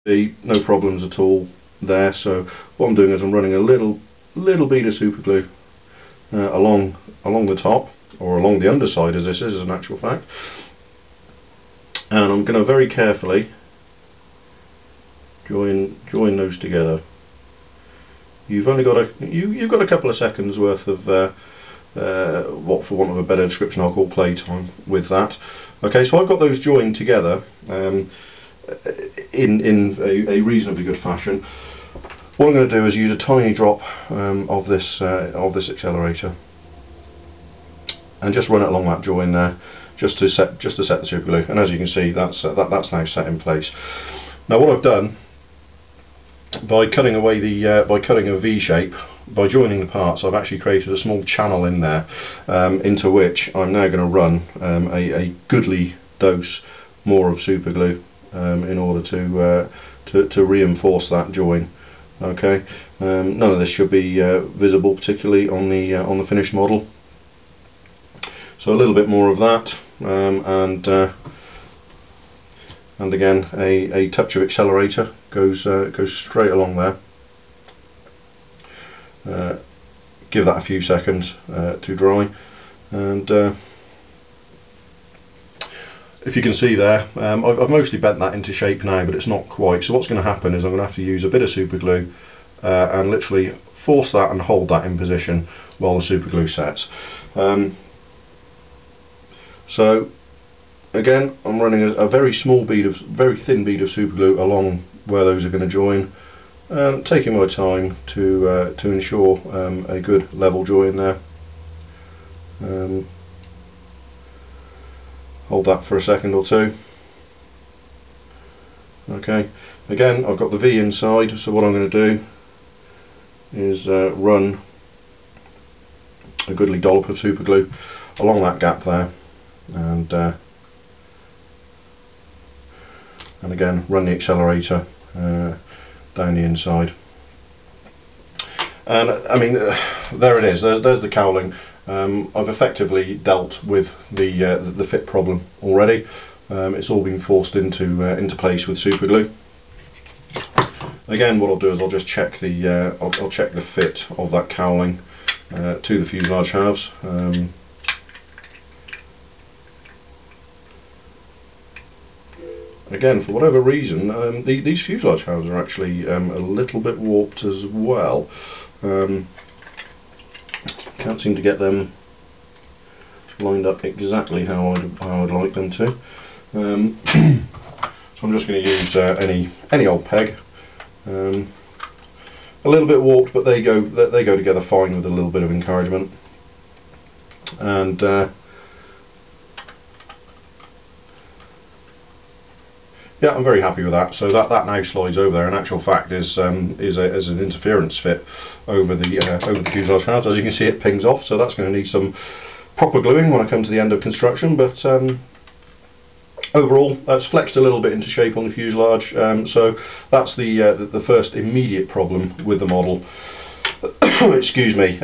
No problems at all there. So what I'm doing is I'm running a little bead of super glue along the top, or along the underside, as this is an actual fact, and I'm going to very carefully join those together. You've only got you've got a couple of seconds worth of what, for want of a better description, I'll call playtime with that. Okay, so I've got those joined together in a reasonably good fashion. What I'm going to do is use a tiny drop of this accelerator and just run it along that join there, just to set the super glue. And as you can see, that's now set in place. Now what I've done, by cutting away by cutting a V shape, by joining the parts, I've actually created a small channel in there into which I'm now going to run a goodly dose more of super glue in order to reinforce that join. Okay, none of this should be visible, particularly on the finished model. So a little bit more of that, and again a touch of accelerator goes straight along there. Give that a few seconds to dry, and if you can see there, I've mostly bent that into shape now, but it's not quite. So what's going to happen is I'm going to have to use a bit of super glue and literally force that and hold that in position while the super glue sets. So again, I'm running a very thin bead of super glue along where those are going to join, taking my time to ensure a good level join there. Hold that for a second or two. Okay, again I've got the V inside, so what I'm going to do is run a goodly dollop of super glue along that gap there, and again run the accelerator down the inside. And I mean, there it is. There's the cowling. I've effectively dealt with the fit problem already. It's all been forced into place with super glue. Again, what I'll do is I'll just check I'll check the fit of that cowling to the fuselage halves. Again, for whatever reason, these fuselage halves are actually a little bit warped as well. Can't seem to get them lined up exactly how I'd like them to. So I'm just going to use any old peg. A little bit warped, but they go together fine with a little bit of encouragement. And yeah, I'm very happy with that. So that now slides over there. In actual fact, is an interference fit over the fuselage halves. As you can see, it pings off. So that's going to need some proper gluing when I come to the end of construction. But overall, that's flexed a little bit into shape on the fuselage. So that's the first immediate problem with the model. Excuse me.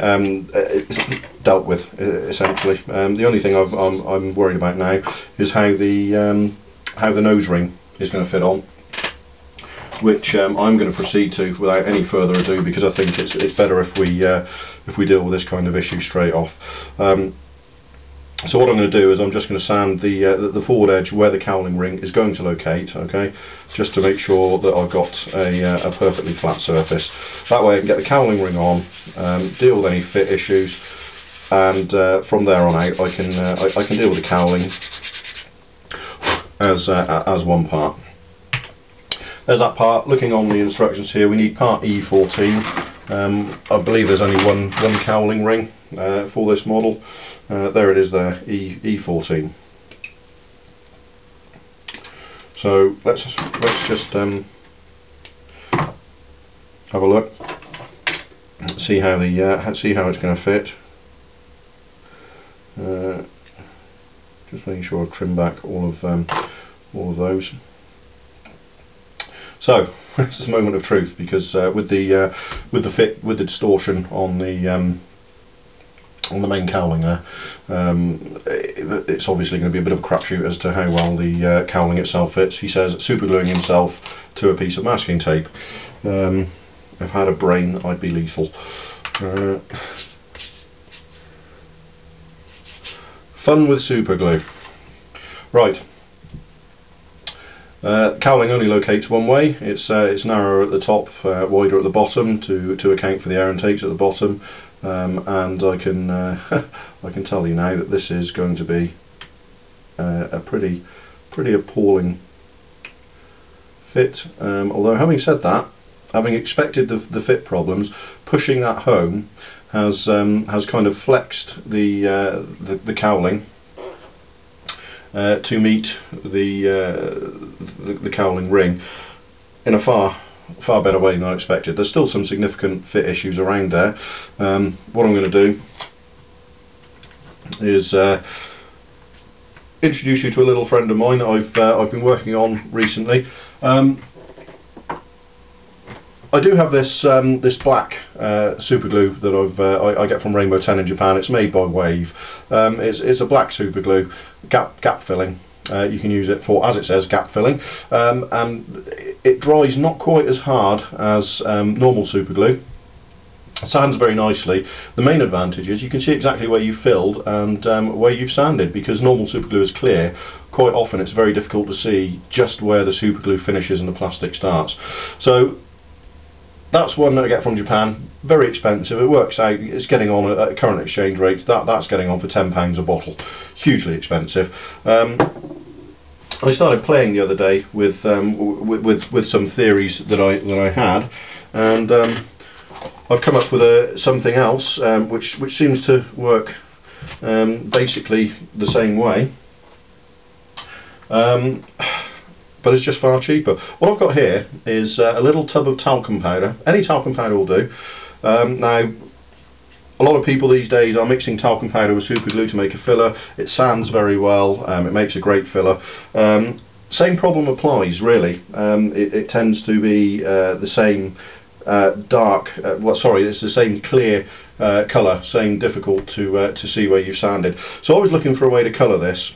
Dealt with essentially. The only thing I'm worried about now is how the nose ring is going to fit on, which I'm going to proceed to without any further ado, because I think it's better if we deal with this kind of issue straight off. So what I'm going to do is I'm just going to sand the forward edge where the cowling ring is going to locate, okay, just to make sure that I've got a perfectly flat surface. That way I can get the cowling ring on, deal with any fit issues, and from there on out I can deal with the cowling as one part. There's that part. Looking on the instructions here, we need part E14. I believe there's only one cowling ring for this model. There it is there, E14. So let's just have a look, see how it's going to fit. Just making sure I trim back all of those. So this is a moment of truth, because with the distortion on on the main cowling there. It's obviously going to be a bit of a crapshoot as to how well the cowling itself fits. He says supergluing himself to a piece of masking tape. If I had a brain, I'd be lethal. Fun with superglue. Right. Cowling only locates one way. It's narrower at the top, wider at the bottom to account for the air intakes at the bottom. And I can I can tell you now that this is going to be a pretty appalling fit. Although having said that, having expected the fit problems, pushing that home has kind of flexed the cowling to meet the cowling ring in a far better way than I expected. There's still some significant fit issues around there. What I'm going to do is introduce you to a little friend of mine that I've been working on recently. I do have this this black super glue that I get from Rainbow 10 in Japan. It's made by Wave. It's a black super glue, gap filling. You can use it for, as it says, gap filling, and it dries not quite as hard as normal super glue. It sands very nicely. The main advantage is you can see exactly where you filled and where you've sanded, because normal super glue is clear. Quite often it's very difficult to see just where the super glue finishes and the plastic starts. So that's one that I get from Japan. Very expensive. It works out. It's getting on at current exchange rates. That's getting on for £10 a bottle. Hugely expensive. I started playing the other day with some theories that I had, and I've come up with something else which seems to work basically the same way. But it's just far cheaper. What I've got here is a little tub of talcum powder. Any talcum powder will do. Now, a lot of people these days are mixing talcum powder with super glue to make a filler. It sands very well. It makes a great filler. Same problem applies, really. It tends to be the same dark. It's the same clear colour, same difficult to see where you've sanded. So I was looking for a way to colour this.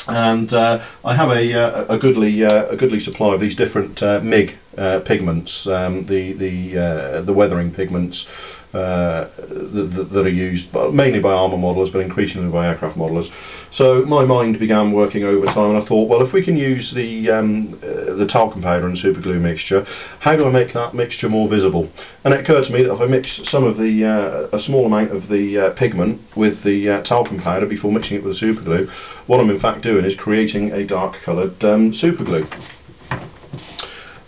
And I have a goodly supply of these different MIG pigments, the weathering pigments that are used mainly by armour modelers, but increasingly by aircraft modelers. So my mind began working overtime, and I thought, well, if we can use the talcum powder and super glue mixture, how do I make that mixture more visible? And it occurred to me that if I mix some of a small amount of the pigment with the talcum powder before mixing it with the super glue, what I'm in fact doing is creating a dark coloured super glue.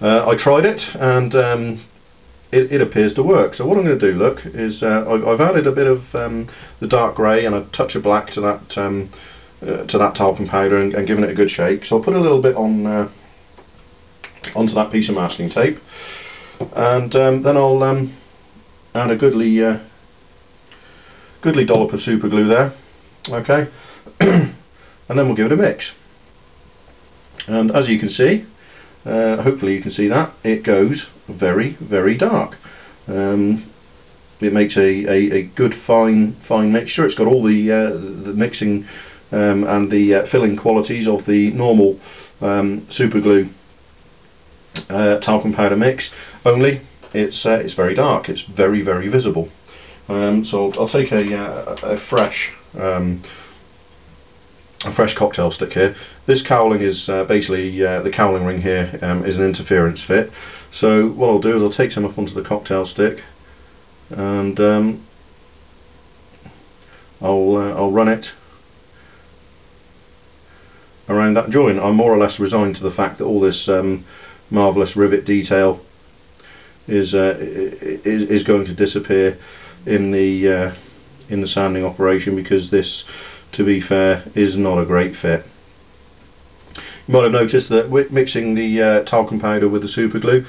I tried it, and it appears to work. So what I'm going to do, look, is I've added a bit of the dark grey and a touch of black to that talcum powder and given it a good shake. So I'll put a little bit on onto that piece of masking tape, and then I'll add a goodly dollop of super glue there. Okay, and then we'll give it a mix. And as you can see, hopefully you can see that it goes very, very dark. It makes a good fine mixture. It's got all the mixing and the filling qualities of the normal super glue talcum powder mix, only it's very dark. It's very, very visible. So I'll take a fresh cocktail stick here. This cowling is basically the cowling ring here is an interference fit. So what I'll do is I'll take some up onto the cocktail stick, and I'll run it around that joint. I'm more or less resigned to the fact that all this marvellous rivet detail is going to disappear in the sanding operation, because this, to be fair, is not a great fit. You might have noticed that mixing the talcum powder with the super glue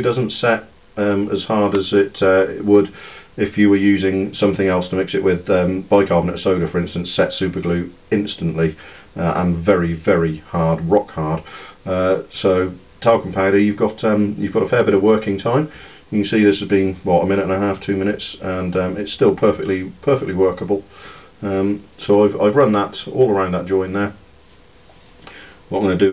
doesn't set as hard as it would if you were using something else to mix it with. Bicarbonate of soda, for instance, sets super glue instantly and very, very hard, rock hard. So talcum powder, you've got a fair bit of working time. You can see this has been, what, a minute and a half, 2 minutes, and it's still perfectly workable. So I've run that all around that join there. What I'm going to do